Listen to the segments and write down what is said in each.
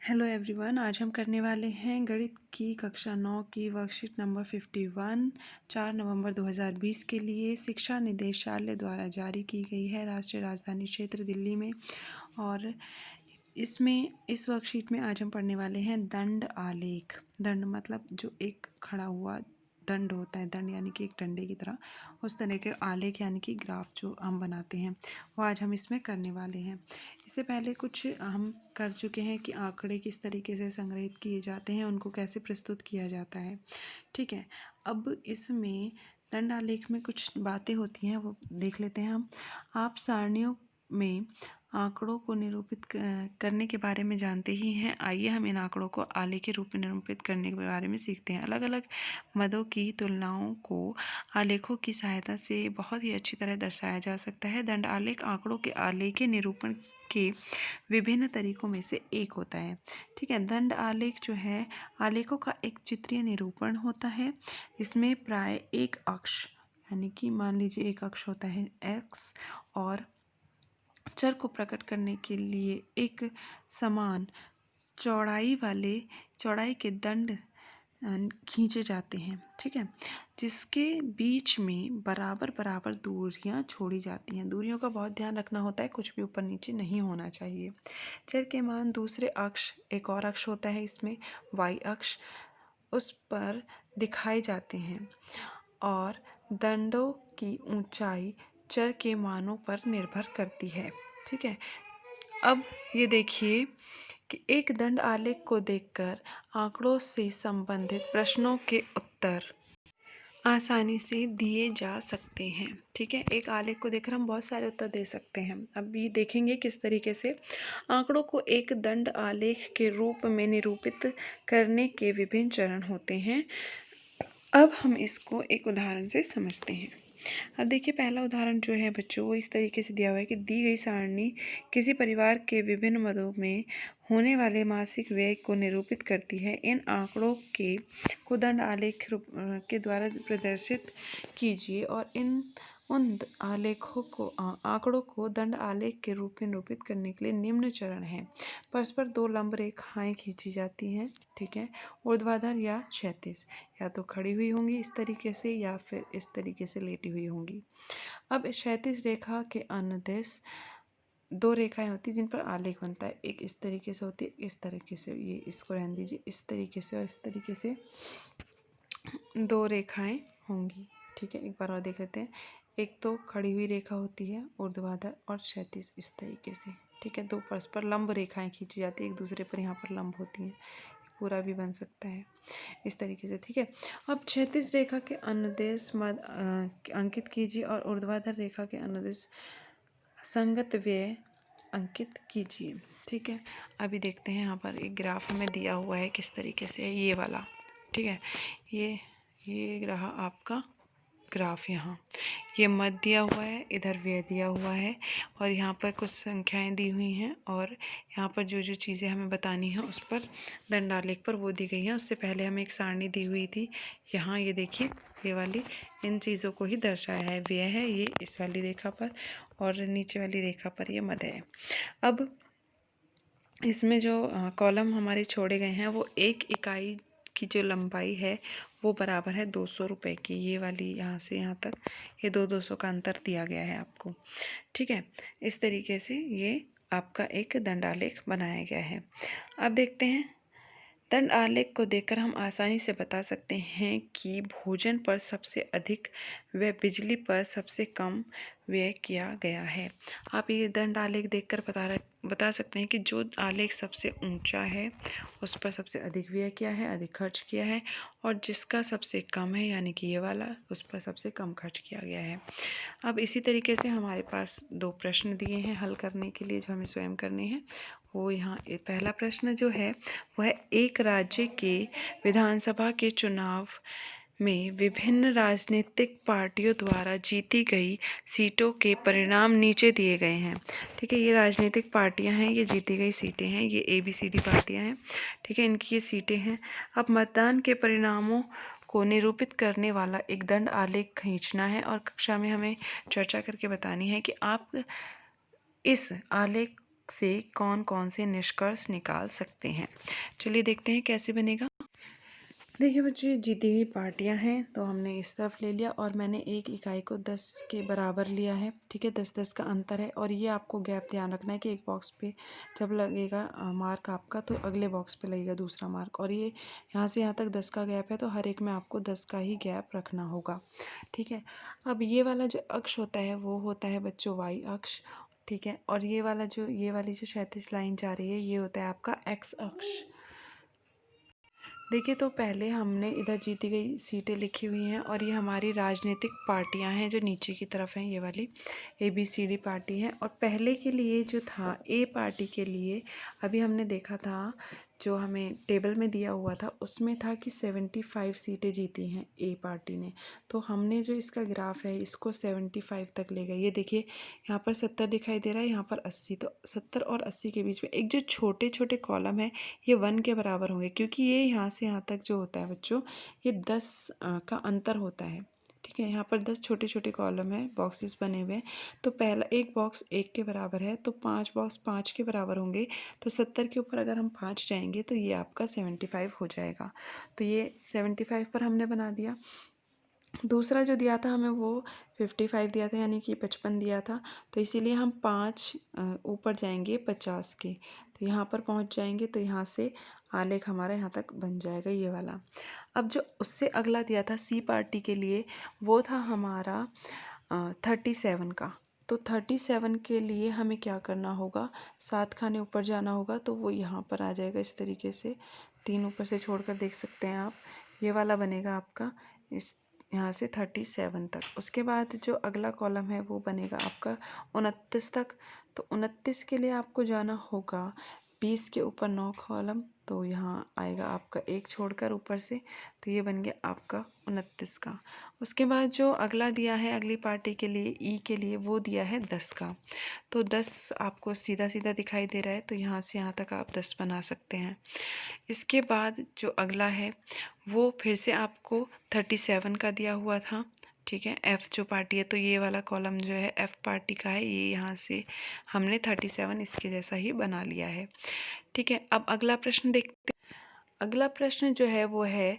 Hello everyone, आज हम करने वाले हैं गणित की कक्षा 9 की वर्कशीट नंबर 51 4 नवंबर 2020 के लिए शिक्षा निदेशालय द्वारा जारी की गई है, राष्ट्रीय राजधानी क्षेत्र दिल्ली में। और इस वर्कशीट में आज हम पढ़ने वाले हैं दंड आलेख। दंड मतलब जो एक खड़ा हुआ दंड होता है, दंड यानी कि एक डंडे की तरह, उस तरह के आलेख यानी कि ग्राफ जो हम बनाते हैं वो आज हम इसमें करने वाले हैं। इससे पहले कुछ हम कर चुके हैं कि आंकड़े किस तरीके से संग्रहित किए जाते हैं, उनको कैसे प्रस्तुत किया जाता है। ठीक है, अब इसमें दंड आलेख में कुछ बातें होती हैं वो देख लेते हैं हम। आप सारणियों में आंकड़ों को निरूपित करने के बारे में जानते ही हैं। आइए हम इन आंकड़ों को आलेख के रूप में निरूपित करने के बारे में सीखते हैं। अलग अलग मदों की तुलनाओं को आलेखों की सहायता से बहुत ही अच्छी तरह दर्शाया जा सकता है। दंड आलेख आंकड़ों के आलेखीय निरूपण के विभिन्न तरीकों में से एक होता है। ठीक है, दंड आलेख जो है आलेखों का एक चित्रीय निरूपण होता है। इसमें प्राय एक अक्ष यानी कि मान लीजिए एक अक्ष होता है x और चर को प्रकट करने के लिए एक समान चौड़ाई के दंड खींचे जाते हैं। ठीक है, जिसके बीच में बराबर बराबर दूरियां छोड़ी जाती हैं। दूरियों का बहुत ध्यान रखना होता है, कुछ भी ऊपर नीचे नहीं होना चाहिए। चर के मान दूसरे अक्ष, एक और अक्ष होता है इसमें y अक्ष, उस पर दिखाए जाते हैं और दंडों की ऊंचाई चर के मानों पर निर्भर करती है। ठीक है, अब ये देखिए कि एक दंड आलेख को देखकर आंकड़ों से संबंधित प्रश्नों के उत्तर आसानी से दिए जा सकते हैं। ठीक है, एक आलेख को देखकर हम बहुत सारे उत्तर दे सकते हैं। अब ये देखेंगे किस तरीके से आंकड़ों को एक दंड आलेख के रूप में निरूपित करने के विभिन्न चरण होते हैं। अब हम इसको एक उदाहरण से समझते हैं। अब देखिए, पहला उदाहरण जो है बच्चों वो इस तरीके से दिया हुआ है कि दी गई सारणी किसी परिवार के विभिन्न मदों में होने वाले मासिक व्यय को निरूपित करती है। इन आंकड़ों को दंड आलेख के द्वारा प्रदर्शित कीजिए और उन आंकड़ों को दंड आलेख के रूप में निरूपित करने के लिए निम्न चरण है। परस्पर दो लंब रेखाएं खींची जाती हैं। ठीक है, ऊर्ध्वाधर या क्षैतिज, या तो खड़ी हुई होंगी इस तरीके से या फिर इस तरीके से लेटी हुई होंगी। अब क्षैतिज रेखा के अनुदेश दो रेखाएं होती हैं जिन पर आलेख बनता है। एक इस तरीके से होती है, इस तरीके से, ये इसको रहने दीजिए, इस तरीके से और इस तरीके से दो रेखाएं होंगी। ठीक है, एक बार और देख लेते हैं। एक तो खड़ी हुई रेखा होती है ऊर्ध्वाधर और क्षैतिज इस तरीके से। ठीक है, दो परस्पर लंब रेखाएं खींची जाती है, एक दूसरे पर यहाँ पर लंब होती हैं। पूरा भी बन सकता है इस तरीके से। ठीक है, अब क्षैतिज रेखा के अनुदेश मध्य अंकित कीजिए और ऊर्ध्वाधर रेखा के अनुदेश संगत व्यय अंकित कीजिए। ठीक है, अभी देखते हैं यहाँ पर एक ग्राफ हमें दिया हुआ है किस तरीके से, ये वाला। ठीक है, ये रहा आपका ग्राफ। यहाँ ये मध्य दिया हुआ है, इधर व्यय दिया हुआ है और यहाँ पर कुछ संख्याएं दी हुई हैं और यहाँ पर जो जो चीज़ें हमें बतानी हैं उस पर दंड आलेख पर वो दी गई हैं। उससे पहले हमें एक सारणी दी हुई थी। यहाँ ये देखिए, ये वाली इन चीज़ों को ही दर्शाया है। व्यय है ये इस वाली रेखा पर और नीचे वाली रेखा पर ये मध्य है। अब इसमें जो कॉलम हमारे छोड़े गए हैं वो एक इकाई की जो लंबाई है वो बराबर है 200 रुपये की। ये वाली यहाँ से यहाँ तक ये 200 का अंतर दिया गया है आपको। ठीक है, इस तरीके से ये आपका एक दंड आलेख बनाया गया है। अब देखते हैं, दंड आलेख को देखकर हम आसानी से बता सकते हैं कि भोजन पर सबसे अधिक व बिजली पर सबसे कम व्यय किया गया है। आप ये दंड आलेख देखकर बता सकते हैं कि जो आलेख सबसे ऊंचा है उस पर सबसे अधिक व्यय किया है, अधिक खर्च किया है, और जिसका सबसे कम है यानी कि ये वाला, उस पर सबसे कम खर्च किया गया है। अब इसी तरीके से हमारे पास दो प्रश्न दिए हैं हल करने के लिए जो हमें स्वयं करने हैं। वो यहाँ पहला प्रश्न जो है वह है, एक राज्य के विधानसभा के चुनाव में विभिन्न राजनीतिक पार्टियों द्वारा जीती गई सीटों के परिणाम नीचे दिए गए हैं। ठीक है, ये राजनीतिक पार्टियां हैं, ये जीती गई सीटें हैं, ये ABCD पार्टियां हैं। ठीक है, इनकी ये सीटें हैं। अब मतदान के परिणामों को निरूपित करने वाला एक दंड आलेख खींचना है और कक्षा में हमें चर्चा करके बतानी है कि आप इस आलेख से कौन कौन से निष्कर्ष निकाल सकते हैं। चलिए देखते हैं कैसे बनेगा। देखिए बच्चों, ये जीती हुई पार्टियां हैं तो हमने इस तरफ ले लिया और मैंने एक इकाई को 10 के बराबर लिया है। ठीक है, 10-10 का अंतर है। और ये आपको गैप ध्यान रखना है कि एक बॉक्स पे जब लगेगा मार्क आपका, तो अगले बॉक्स पे लगेगा दूसरा मार्क। और ये यहाँ से यहाँ तक 10 का गैप है, तो हर एक में आपको 10 का ही गैप रखना होगा। ठीक है, अब ये वाला जो अक्ष होता है वो होता है बच्चों वाई अक्ष। ठीक है, और ये वाली जो क्षैतिज लाइन जा रही है ये होता है आपका एक्स अक्ष। देखिए, तो पहले हमने इधर जीती गई सीटें लिखी हुई हैं और ये हमारी राजनीतिक पार्टियां हैं जो नीचे की तरफ हैं, ये वाली ABCD पार्टी है। और पहले के लिए जो था ए पार्टी के लिए, अभी हमने देखा था जो हमें टेबल में दिया हुआ था उसमें था कि 75 सीटें जीती हैं ए पार्टी ने। तो हमने जो इसका ग्राफ है इसको 75 तक ले गए। ये देखिए, यहाँ पर 70 दिखाई दे रहा है, यहाँ पर 80। तो 70 और 80 के बीच में एक जो छोटे छोटे कॉलम है ये 1 के बराबर होंगे, क्योंकि ये यहाँ से यहाँ तक जो होता है बच्चों, ये 10 का अंतर होता है। ठीक है, यहाँ पर 10 छोटे छोटे कॉलम है, बॉक्सेस बने हुए हैं। तो पहला एक बॉक्स 1 के बराबर है, तो 5 बॉक्स 5 के बराबर होंगे। तो 70 के ऊपर अगर हम 5 जाएंगे तो ये आपका 75 हो जाएगा। तो ये 75 पर हमने बना दिया। दूसरा जो दिया था हमें वो 55 दिया था, यानी कि 55 दिया था। तो इसीलिए हम 5 ऊपर जाएंगे 50 के, तो यहाँ पर पहुँच जाएंगे। तो यहाँ से आलेख हमारा यहाँ तक बन जाएगा ये वाला। अब जो उससे अगला दिया था सी पार्टी के लिए, वो था हमारा 37 का। तो 37 के लिए हमें क्या करना होगा, 7 खाने ऊपर जाना होगा। तो वो यहाँ पर आ जाएगा इस तरीके से, 3 ऊपर से छोड़कर देख सकते हैं आप, ये वाला बनेगा आपका इस यहाँ से 37 तक। उसके बाद जो अगला कॉलम है वो बनेगा आपका 29 तक। तो 29 के लिए आपको जाना होगा 20 के ऊपर 9 कॉलम, तो यहाँ आएगा आपका एक छोड़कर ऊपर से, तो ये बन गया आपका 29 का। उसके बाद जो अगला दिया है अगली पार्टी के लिए ई के लिए, वो दिया है 10 का। तो 10 आपको सीधा सीधा दिखाई दे रहा है, तो यहाँ से यहाँ तक आप 10 बना सकते हैं। इसके बाद जो अगला है वो फिर से आपको 37 का दिया हुआ था। ठीक है, एफ जो पार्टी है, तो ये वाला कॉलम जो है एफ पार्टी का है, ये यहाँ से हमने 37 इसके जैसा ही बना लिया है। ठीक है, अब अगला प्रश्न देखते हैं। अगला प्रश्न जो है वो है,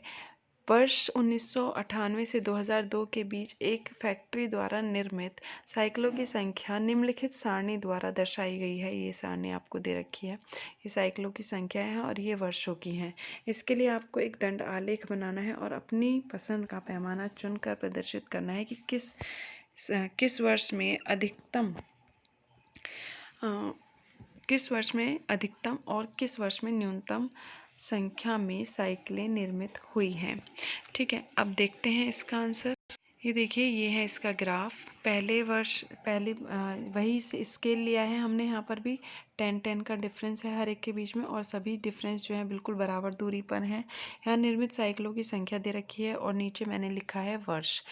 वर्ष 1998 से 2002 के बीच एक फैक्ट्री द्वारा निर्मित साइकिलों की संख्या निम्नलिखित सारणी द्वारा दर्शाई गई है। ये सारणी आपको दे रखी है, ये साइकिलों की संख्या है और ये वर्षों की हैं। इसके लिए आपको एक दंड आलेख बनाना है और अपनी पसंद का पैमाना चुनकर प्रदर्शित करना है कि किस वर्ष में अधिकतम और किस वर्ष में न्यूनतम संख्या में साइकिलें निर्मित हुई हैं। ठीक है, अब देखते हैं इसका आंसर। ये देखिए, ये है इसका ग्राफ। पहले वही से स्केल लिया है हमने, यहाँ पर भी 10-10 का डिफरेंस है हर एक के बीच में, और सभी डिफरेंस जो है बिल्कुल बराबर दूरी पर हैं। यहाँ निर्मित साइकिलों की संख्या दे रखी है और नीचे मैंने लिखा है वर्ष।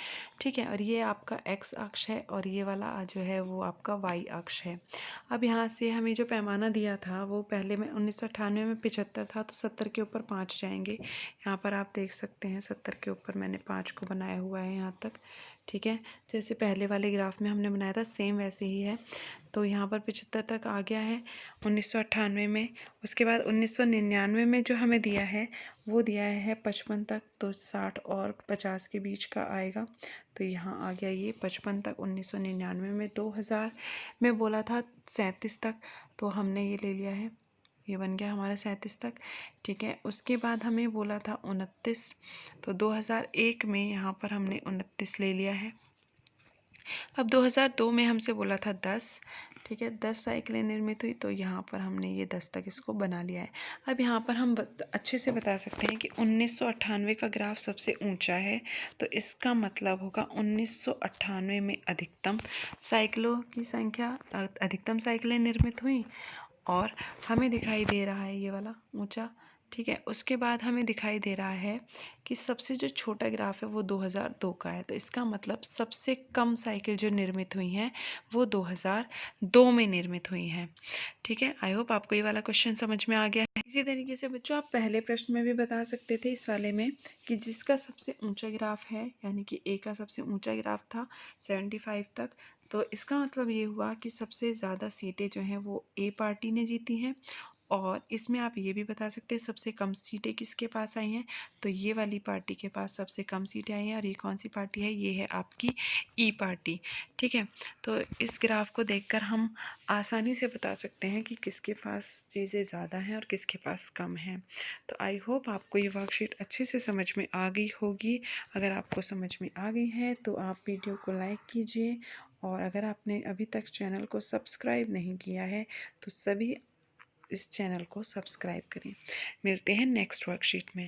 ठीक है, और ये आपका एक्स अक्ष है और ये वाला जो है वो आपका वाई अक्ष है। अब यहाँ से हमें जो पैमाना दिया था वो पहले में 1998 में 75 था, तो 70 के ऊपर 5 जाएंगे। यहाँ पर आप देख सकते हैं 70 के ऊपर मैंने 5 को बनाया हुआ है यहाँ तक। ठीक है, जैसे पहले वाले ग्राफ में हमने बनाया था सेम वैसे ही है। तो यहाँ पर 75 तक आ गया है 1998 में। उसके बाद 1999 में जो हमें दिया है वो दिया है 55 तक, तो 60 और 50 के बीच का आएगा। तो यहाँ आ गया ये 55 तक 1999 में। 2000 में बोला था 37 तक, तो हमने ये ले लिया है, ये बन गया हमारा 37 तक। ठीक है, उसके बाद हमें बोला था 29, तो 2001 में यहाँ पर हमने 29 ले लिया है। अब 2002 में हमसे बोला था 10। ठीक है, 10 साइकिलें निर्मित हुई, तो यहाँ पर हमने ये 10 तक इसको बना लिया है। अब यहाँ पर हम अच्छे से बता सकते हैं कि 1998 का ग्राफ सबसे ऊंचा है, तो इसका मतलब होगा 1998 में अधिकतम साइकिलों की संख्या, अधिकतम साइकिलें निर्मित हुई और हमें दिखाई दे रहा है ये वाला ऊंचा। ठीक है, उसके बाद हमें दिखाई दे रहा है कि सबसे जो छोटा ग्राफ है वो 2002 का है, तो इसका मतलब सबसे कम साइकिल जो निर्मित हुई हैं वो 2002 में निर्मित हुई हैं। ठीक है, आई होप आपको ये वाला क्वेश्चन समझ में आ गया है। इसी तरीके से बच्चों आप पहले प्रश्न में भी बता सकते थे इस वाले में कि जिसका सबसे ऊंचा ग्राफ है, यानी कि ए का सबसे ऊंचा ग्राफ था 75 तक, तो इसका मतलब ये हुआ कि सबसे ज़्यादा सीटें जो हैं वो ए पार्टी ने जीती हैं। और इसमें आप ये भी बता सकते हैं सबसे कम सीटें किसके पास आई हैं, तो ये वाली पार्टी के पास सबसे कम सीटें आई हैं। और ये कौन सी पार्टी है, ये है आपकी ई पार्टी। ठीक है, तो इस ग्राफ को देखकर हम आसानी से बता सकते हैं कि किसके पास चीज़ें ज़्यादा हैं और किसके पास कम हैं। तो आई होप आपको ये वर्कशीट अच्छे से समझ में आ गई होगी। अगर आपको समझ में आ गई है तो आप वीडियो को लाइक कीजिए, और अगर आपने अभी तक चैनल को सब्सक्राइब नहीं किया है तो सभी इस चैनल को सब्सक्राइब करें। मिलते हैं नेक्स्ट वर्कशीट में।